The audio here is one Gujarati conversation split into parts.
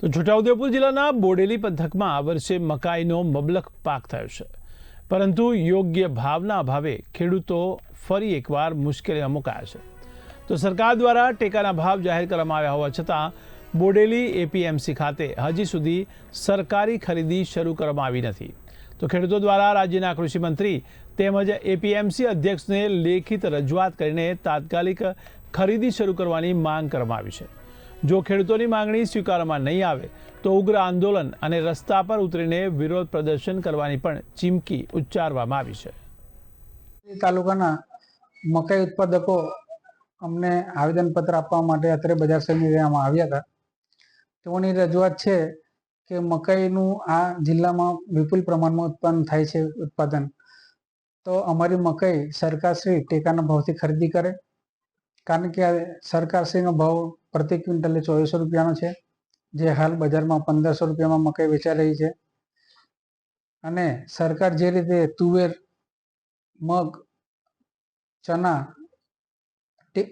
તો છોટાઉદેપુર જિલ્લાના બોડેલી પંથકમાં આ વર્ષે મકાઈનો મબલખ પાક થયો છે, પરંતુ યોગ્ય ભાવના અભાવે ખેડૂતો ફરી એકવાર મુશ્કેલીમાં મુકાયા છે। તો સરકાર દ્વારા ટેકાના ભાવ જાહેર કરવામાં આવ્યા હોવા છતાં બોડેલી એપીએમસી ખાતે હજી સુધી સરકારી ખરીદી શરૂ કરવામાં આવી નથી। તો ખેડૂતો દ્વારા રાજ્યના કૃષિ મંત્રી તેમજ એપીએમસી અધ્યક્ષને લેખિત રજૂઆત કરીને તાત્કાલિક ખરીદી શરૂ કરવાની માંગ કરવામાં આવી છે। જો ખેડૂતોની માંગણી સ્વીકારવામાં નહીં આવે તો ઉગ્ર આંદોલન અને રસ્તા પર ઉતરીને વિરોધ પ્રદર્શન કરવાની પણ ચીમકી ઉચ્ચારવામાં આવી છે। તાલુકાના મકાઈ ઉત્પાદકો અમને આવેદનપત્ર આપવા માટે અત્રે બજાર સમિતિમાં આવ્યા હતા। તેઓની રજૂઆત છે કે મકાઈનું આ જિલ્લામાં વિપુલ પ્રમાણમાં ઉત્પન્ન થાય છે ઉત્પાદન, તો અમારી મકાઈ સરકારશ્રી ટેકાના ભાવથી ખરીદી કરે, કારણ કે સરકારશ્રીનો ભાવ પ્રતિ ક્વિન્ટલે 2400 રૂપિયાનો છે, જે હાલ બજારમાં 1500 રૂપિયામાં મકાઈ વેચાઈ રહી છે। અને સરકાર જે રીતે તુવેર, મગ, ચના,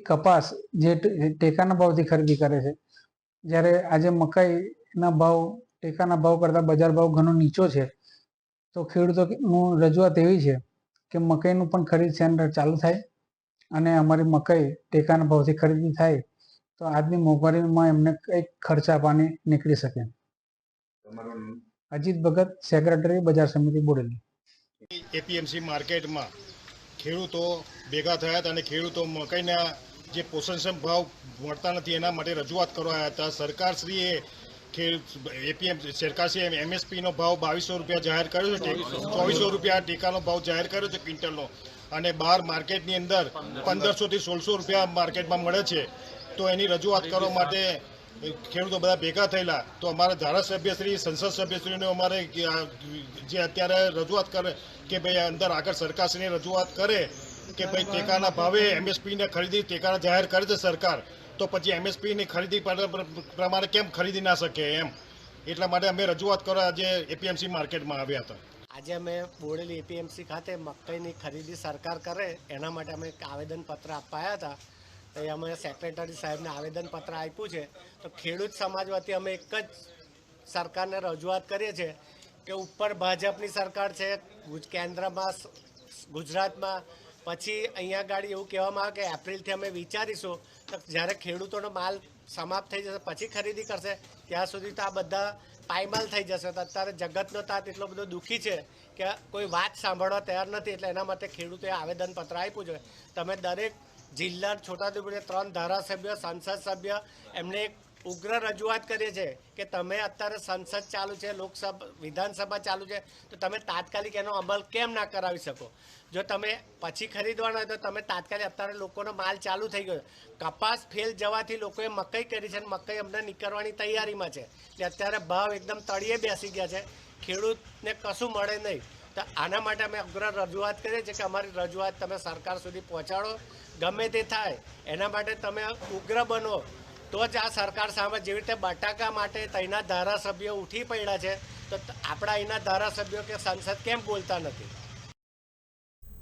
કપાસ જે ટેકાના ભાવથી ખરીદી કરે છે, જ્યારે આજે મકાઈના ભાવ ટેકાના ભાવ કરતાં બજાર ભાવ ઘણો નીચો છે, તો ખેડૂતોનું રજૂઆત એવી છે કે મકાઈનું પણ ખરીદ સેન્ટર ચાલુ થાય અને અમારી મકાઈ ટેકાના ભાવથી ખરીદી થાય તો આજની મોંઘવારીમાં એમને કંઈક ખર્ચા પાણી નીકળી શકે। અજીત ભગત, સેક્રેટરી, બજાર સમિતિ, બોડેલી। એપીએમસી માર્કેટમાં ખેડૂતો ભેગા થયા હતા અને ખેડૂતો મકાઈના જે પોષણક્ષમ ભાવ મળતા નથી એના માટે રજૂઆત કરવા આવ્યા હતા। સરકારશ્રીએ એમએસપીનો ભાવ 2200 રૂપિયા જાહેર કર્યો છે, 2400 રૂપિયા ટેકાનો ભાવ જાહેર કર્યો છે ક્વિન્ટલનો, અને બહાર માર્કેટની અંદર 1500 થી 1600 રૂપિયા માર્કેટમાં મળે છે। તો એની રજૂઆત કરવા માટે ખેડૂતો બધા ભેગા થયેલા। તો અમારા ધારાસભ્યશ્રી, સંસદ સભ્યશ્રીને અમારે જે અત્યારે રજૂઆત કરે કે ભાઈ અંદર આગળ સરકારશ્રીને રજૂઆત કરે કે ભાઈ ટેકાના ભાવે એમએસપીને ખરીદી ટેકાના જાહેર કરે છે સરકાર, તો પછી એમએસપીની ખરીદી પ્રમાણે કેમ ખરીદી ના શકે એમ, એટલા માટે અમે રજૂઆત કરવા આજે એપીએમસી માર્કેટમાં આવ્યા હતા। આજે અમે બોડેલી એપીએમસી ખાતે મકાઈની ખરીદી સરકાર કરે એના માટે અમે એક આવેદનપત્ર આપવા આવ્યા હતા। તો એ અમે સેક્રેટરી સાહેબને આવેદનપત્ર આપ્યું છે। તો ખેડૂત સમાજ વતી અમે એક જ સરકારને રજૂઆત કરીએ છીએ કે ઉપર ભાજપની સરકાર છે, કેન્દ્રમાં ગુજરાતમાં, પછી અહીંયા ગાડી એવું કહેવામાં આવે કે એપ્રિલથી અમે વિચારીશું, તો જ્યારે ખેડૂતોનો માલ સમાપ્ત થઈ જશે પછી ખરીદી કરશે, ત્યાં સુધી તો આ બધા પાયમાલ થઈ જશે। તો અત્યારે જગતનો તાત એટલો બધો દુઃખી છે કે કોઈ વાત સાંભળવા તૈયાર નથી, એટલે એના માટે ખેડૂતોએ આવેદનપત્ર આપ્યું છે। તમે દરેક જિલ્લા છોટાઉદેપુરના 3 ધારાસભ્ય, સંસદ સભ્ય, એમને એક ઉગ્ર રજૂઆત કરીએ છીએ કે તમે અત્યારે સંસદ ચાલુ છે, લોકસભા, વિધાનસભા ચાલુ છે, તો તમે તાત્કાલિક એનો અમલ કેમ ના કરાવી શકો? જો તમે પછી ખરીદવાના હોય તો તમે તાત્કાલિક, અત્યારે લોકોનો માલ ચાલુ થઈ ગયો, કપાસ ફેલ જવાથી લોકોએ મકાઈ કરી છે અને મકાઈ અમને નીકળવાની તૈયારીમાં છે, એટલે અત્યારે ભાવ એકદમ તળિયે બેસી ગયા છે, ખેડૂતને કશું મળે નહીં। તો આના માટે અમે ઉગ્ર રજૂઆત કરીએ છીએ કે અમારી રજૂઆત તમે સરકાર સુધી પહોંચાડો, ગમે તે થાય એના માટે તમે ઉગ્ર બનો, તો જ આ સરકાર સામે જેવી રીતે બટાકા માટે તૈના ધારાસભ્યો ઉઠી પડ્યા છે, તો આપણા અહીંના ધારાસભ્યો કે સંસદ કેમ બોલતા નથી?